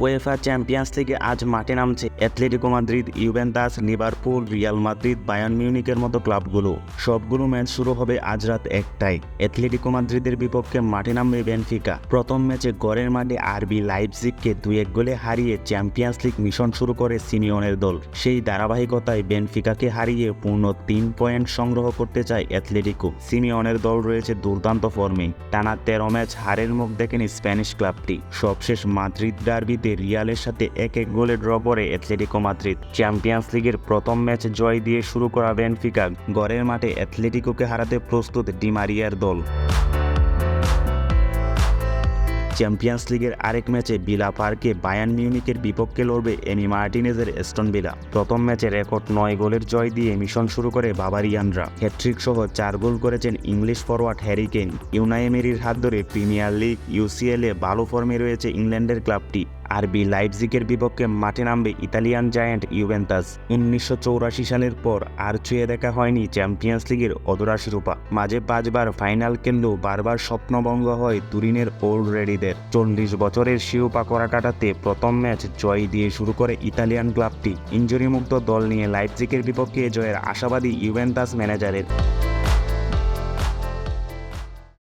UEFA champions লিগে আজ মাঠে নামছে Atletico Madrid, Juventus, Liverpool, Real Madrid, Bayern মিউনিখের মতো ক্লাবগুলো। সবগুলো ম্যাচ শুরু হবে আজ রাত 1টায়। অ্যাটলেটিকো মাদ্রিদের বিপক্ষে মাঠে নামবে বেনফিকা। প্রথম ম্যাচে গড়ের মাঠে আরবি লাইপজিগকে 2-1 গোলে হারিয়ে চ্যাম্পিয়ন্স লিগ মিশন শুরু করে সিমিওনের দল। সেই ধারাবাহিকতায় বেনফিকাকে হারিয়ে পূর্ণ 3 পয়েন্ট সংগ্রহ করতে চায় অ্যাটলেটিকো। সিমিওনের দল রয়েছে দুর্দান্ত ফর্মে। টানা 13 ম্যাচ হারের মুখ দেখেনি স্প্যানিশ ক্লাবটি। সবশেষ মাদ্রিদ ডার্বিতে রিয়ালের সাথে 1-1 গোলে ড্র করে অ্যাটলেটিকো মাদ্রিদ। চ্যাম্পিয়ন্স লিগের প্রথম ম্যাচ জয় দিয়ে শুরু করা বেনফিকা গড়ের মাঠে অ্যাটলেটিকোকে হারাতে প্রস্তুত ডি মারিয়ার দল। চ্যাম্পিয়ন্স লিগের আরেক ম্যাচে ভিলা পার্কে বায়ার্ন মিউনিখের বিপক্ষে লড়বে এমি মার্টিনেজের অ্যাস্টন ভিলা। প্রথম ম্যাচে রেকর্ড 9 গোলের জয় দিয়ে মিশন শুরু করে বাভারিয়ানরা। হ্যাটট্রিক সহ 4 গোল করেছেন English forward Harry Kane. Unai এমেরির হাত ধরে প্রিমিয়ার লিগ, ইউসিএল এ ভালো ফর্মে রয়েছে ইংল্যান্ডের ক্লাবটি। আরবি লাইপজিগের বিপক্ষে মাঠে নামবে ইতালিয়ান জায়ান্ট ইউভেন্টাস। 1984 সালের পর আর ছুঁয়ে দেখা হয়নি চ্যাম্পিয়ন্স লিগের অধরা শিরোপা। মাঝে 5 বার ফাইনাল খেললেও বারবার স্বপ্নভঙ্গ হয় তুরিনের ওল্ড রেডিদের। 40 বছরের শিরোপা করা কাটাতে প্রথম ম্যাচ জয় দিয়ে শুরু করে ইতালিয়ান ক্লাবটি। ইনজুরিমুক্ত দল নিয়ে লাইপজিগের বিপক্ষে জয়ের আশাবাদী ইউভেন্টাস ম্যানেজারের।